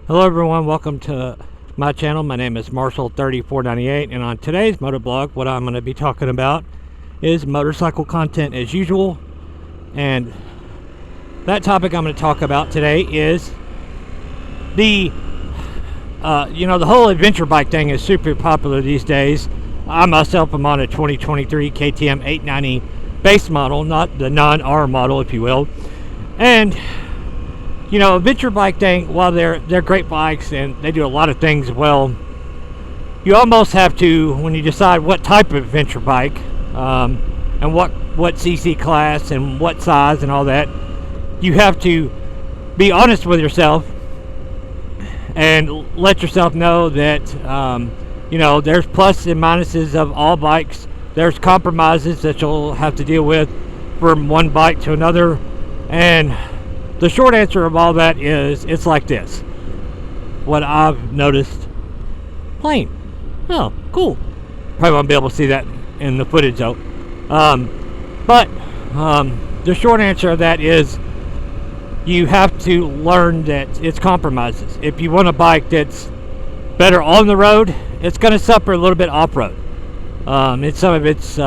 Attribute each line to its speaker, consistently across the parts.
Speaker 1: Hello everyone, welcome to my channel. My name is Marshall3498, and on today's motoblog what I'm going to be talking about is motorcycle content as usual. And that topic I'm going to talk about today is the the whole adventure bike thing is super popular these days. I myself am on a 2023 KTM 890 base model, not the non-R model if you will. And adventure bike thing, while they're great bikes and they do a lot of things well, you almost have to, when you decide what type of adventure bike, and what CC class and what size and all that, you have to be honest with yourself and let yourself know that there's pluses and minuses of all bikes. There's compromises that you'll have to deal with from one bike to another, and the short answer of all that is it's like this. What I've noticed. Plane. Oh, cool. Probably won't be able to see that in the footage though. But the short answer of that is you have to learn that it's compromises. If you want a bike that's better on the road, it's going to suffer a little bit off-road. It's some of its,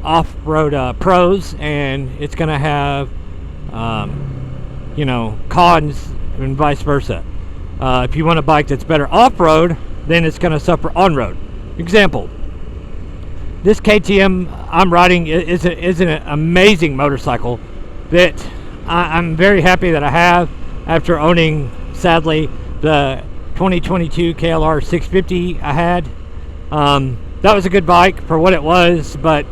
Speaker 1: off-road pros, and it's going to have cons and vice versa. If you want a bike that's better off-road, then it's going to suffer on-road. Example, this KTM I'm riding is an amazing motorcycle that I'm very happy that I have after owning, sadly, the 2022 KLR 650 I had. That was a good bike for what it was, but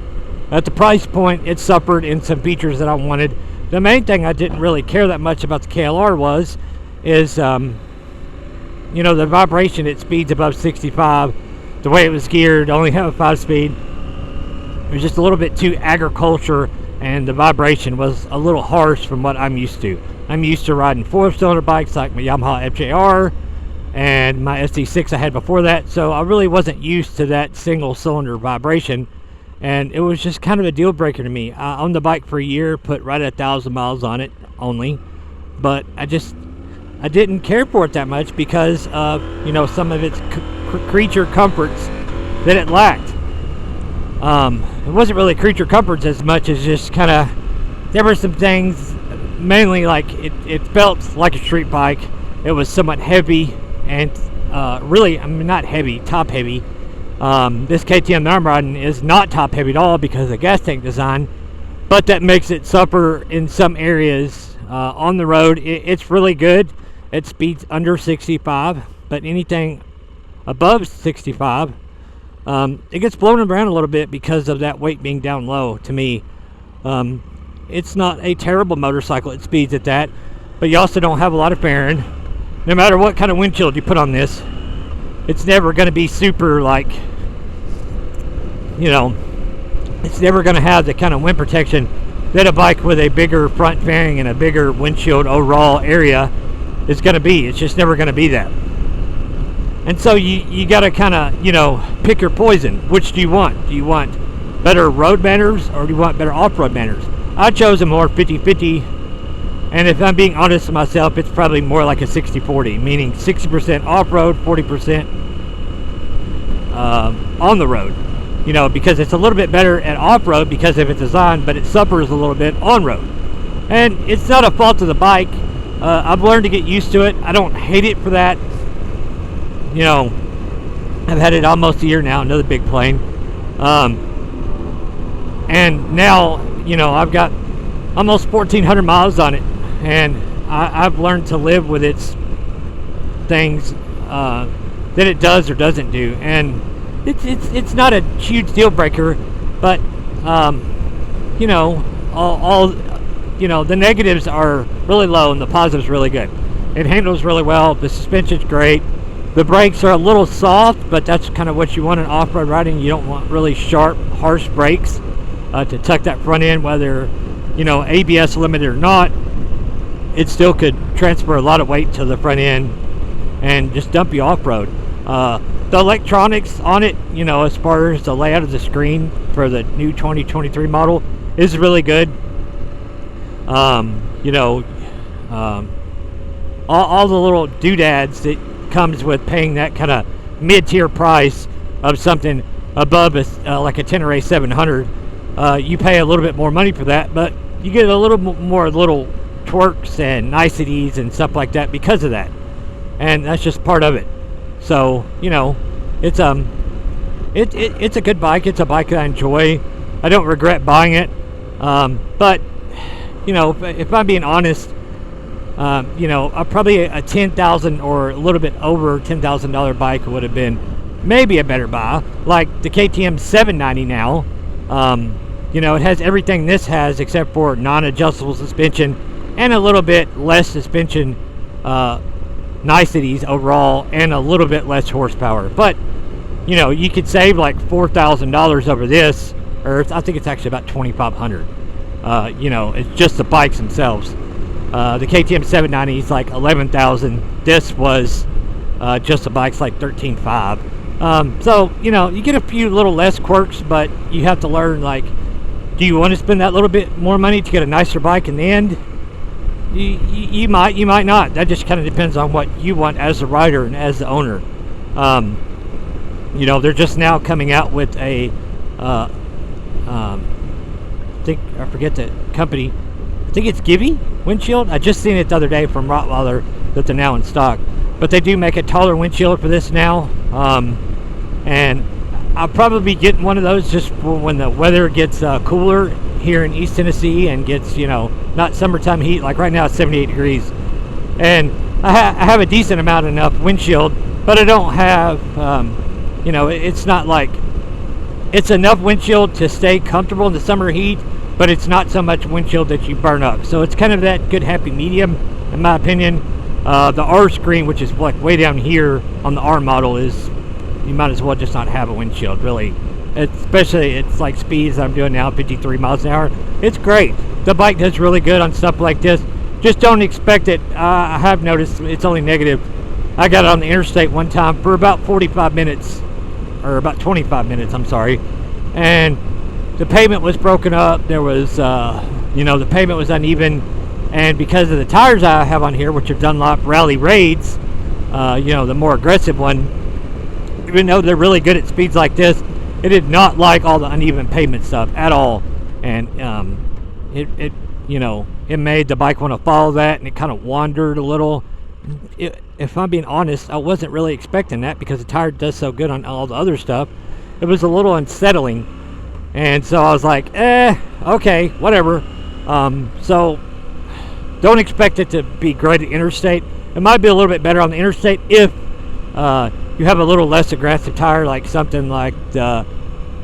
Speaker 1: at the price point, it suffered in some features that I wanted. The main thing I didn't really care that much about the KLR is the vibration at speeds above 65. The way it was geared, only have a 5-speed. It was just a little bit too agriculture, and the vibration was a little harsh from what I'm used to. I'm used to riding 4-cylinder bikes like my Yamaha FJR and my SD6 I had before that, so I really wasn't used to that single-cylinder vibration. And it was just kind of a deal breaker to me. I owned the bike for a year, put right at 1,000 miles on it only, but I didn't care for it that much because of some of its creature comforts that it lacked. It wasn't really creature comforts as much as just kind of, there were some things, mainly like it felt like a street bike. It was somewhat heavy and not heavy, top heavy. This KTM that I'm riding is not top heavy at all because of the gas tank design, but that makes it suffer in some areas on the road. It's really good at speeds under 65, but anything above 65, it gets blown around a little bit because of that weight being down low. To me, it's not a terrible motorcycle at speeds at that, but you also don't have a lot of fairing. No matter what kind of windshield you put on this, it's never going to be super it's never going to have the kind of wind protection that a bike with a bigger front fairing and a bigger windshield overall area is going to be. It's just never going to be that. And so you got to kind of, pick your poison. Which do you want? Do you want better road manners or do you want better off-road manners? I chose a more 50-50. And if I'm being honest with myself, it's probably more like a 60-40, meaning 60% off-road, 40% on the road. Because it's a little bit better at off-road because of its design, but it suffers a little bit on-road. And it's not a fault of the bike. I've learned to get used to it. I don't hate it for that. I've had it almost a year now, another big plane. And now, I've got almost 1,400 miles on it. And I've learned to live with its things that it does or doesn't do, and it's not a huge deal breaker, but the negatives are really low and the positives really good. It handles really well. The suspension's great. The brakes are a little soft, but that's kind of what you want in off-road riding. You don't want really sharp, harsh brakes to tuck that front end, whether ABS limited or not. It still could transfer a lot of weight to the front end and just dump you off-road. The electronics on it, as far as the layout of the screen for the new 2023 model, is really good. you know, all the little doodads that comes with paying that kind of mid-tier price of something above like a Tenere 700. You pay a little bit more money for that, but you get a little more little twerks and niceties and stuff like that because of that, and that's just part of it. So you know, it's it's a good bike. It's a bike that I enjoy. I don't regret buying it, but you know, if I'm being honest, you know, probably a $10,000 or a little bit over $10,000 bike would have been maybe a better buy. Like the KTM 790 now, you know, it has everything this has except for non-adjustable suspension and a little bit less suspension niceties overall and a little bit less horsepower. But you know, you could save like $4,000 over this, or I think it's actually about $2,500. You know, it's just the bikes themselves. The KTM 790 is like $11,000. This was just the bike's like $13,500. So you know, you get a few little less quirks, but you have to learn, like, do you want to spend that little bit more money to get a nicer bike in the end? You might not. That just kind of depends on what you want as the rider and as the owner. You know, they're just now coming out with a I forget the company. I think it's Givi windshield. I just seen it the other day from Rottweiler that they're now in stock. But they do make a taller windshield for this now. And I'll probably be getting one of those just for when the weather gets cooler here in East Tennessee and gets, you know, not summertime heat. Like right now it's 78 degrees. And I have a decent amount enough windshield, but I don't have, you know, it's not like, it's enough windshield to stay comfortable in the summer heat, but it's not so much windshield that you burn up. So it's kind of that good happy medium, in my opinion. The R screen, which is like way down here on the R model, is, you might as well just not have a windshield, really. Especially, it's like speeds I'm doing now, 53 miles an hour. It's great. The bike does really good on stuff like this. Just don't expect it. I have noticed it's only negative. I got it on the interstate one time for about 45 minutes, or about 25 minutes, I'm sorry. And the pavement was broken up. There was, you know, the pavement was uneven. And because of the tires I have on here, which are Dunlop Rally Raids, you know, the more aggressive one, even though they're really good at speeds like this, it did not like all the uneven pavement stuff at all. And it you know, it made the bike want to follow that, and it kind of wandered a little. If I'm being honest, I wasn't really expecting that because the tire does so good on all the other stuff. It was a little unsettling, and so I was like, okay, whatever. So don't expect it to be great at interstate. It might be a little bit better on the interstate if you have a little less aggressive tire, like something like the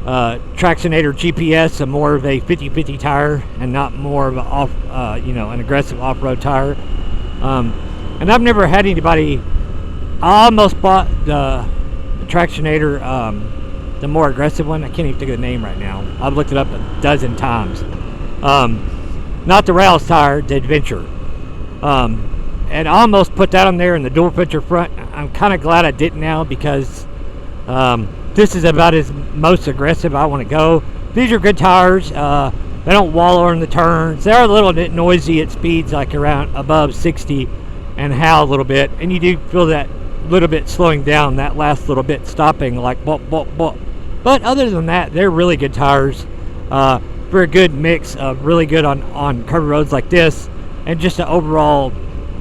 Speaker 1: Traxinator GPS, a more of a 50-50 tire and not more of a you know, an aggressive off-road tire. And I've never had anybody. I almost bought the Traxinator, the more aggressive one. I can't even think of the name right now. I've looked it up a dozen times. Not the Rouse tire, the Adventure. And I almost put that on there in the dual picture front. I'm kind of glad I didn't now, because this is about as most aggressive I want to go. These are good tires. They don't wallow in the turns. They're a little bit noisy at speeds like around above 60 and howl a little bit, and you do feel that little bit slowing down, that last little bit stopping, like bop, bop, bop. But other than that, they're really good tires for a good mix of really good on curvy roads like this, and just an overall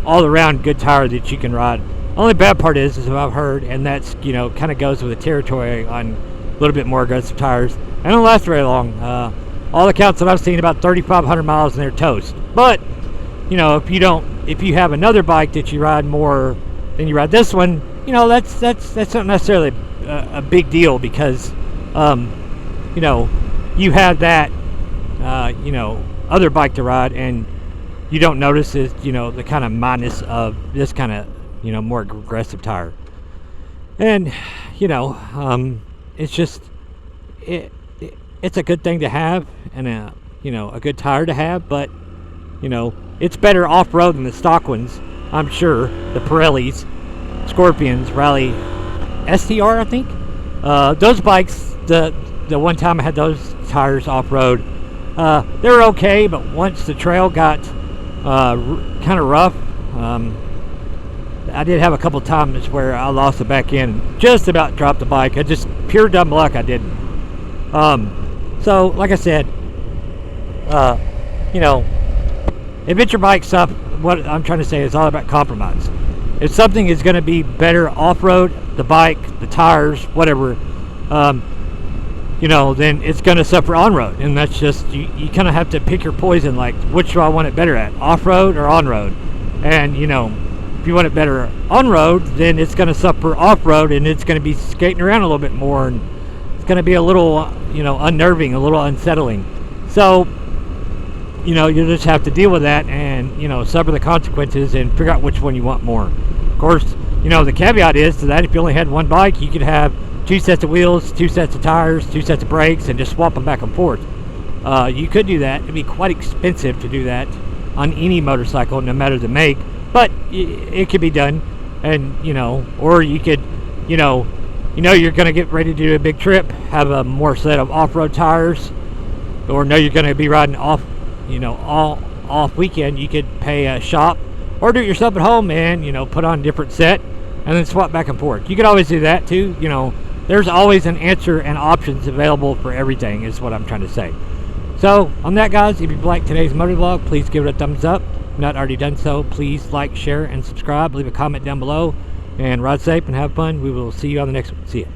Speaker 1: all-around good tire that you can ride. Only bad part is what I've heard, and that's, you know, kind of goes with the territory on a little bit more aggressive tires. They don't last very long. All the counts that I've seen, about 3,500 miles and they're toast. But you know, if you have another bike that you ride more than you ride this one, you know, that's not necessarily a big deal, because you know, you have that you know, other bike to ride, and you don't notice it, you know, the kind of minus of this kind of, you know, more aggressive tire. And you know, it's just it's a good thing to have, and a, you know, a good tire to have. But you know, it's better off-road than the stock ones, I'm sure. The Pirellis, Scorpions, Rally STR, I think. Those bikes, the one time I had those tires off-road, they were okay, but once the trail got kind of rough. I did have a couple times where I lost the back end, just about dropped the bike. I just pure dumb luck I didn't. So like I said, you know, adventure bike stuff, what I'm trying to say is all about compromise. If something is going to be better off-road, the bike, the tires, whatever, you know, then it's going to suffer on-road. And that's just, you kind of have to pick your poison, like, which do I want it better at, off-road or on-road? And, you know, if you want it better on-road, then it's going to suffer off-road, and it's going to be skating around a little bit more, and it's going to be a little, you know, unnerving, a little unsettling. So, you know, you just have to deal with that and, you know, suffer the consequences and figure out which one you want more. Of course, you know, the caveat is to that, if you only had one bike, you could have 2 sets of wheels, 2 sets of tires, 2 sets of brakes, and just swap them back and forth. You could do that. It'd be quite expensive to do that on any motorcycle, no matter the make, but it could be done. And, you know, or you could, you know you're going to get ready to do a big trip, have a more set of off-road tires, or know you're going to be riding off, you know, all off weekend. You could pay a shop or do it yourself at home and, you know, put on a different set and then swap back and forth. You could always do that too. You know, there's always an answer and options available for everything, is what I'm trying to say. So on that, guys, if you like today's motor vlog, please give it a thumbs up. If not already done so, please like, share, and subscribe. Leave a comment down below, and ride safe and have fun. We will see you on the next one. See ya.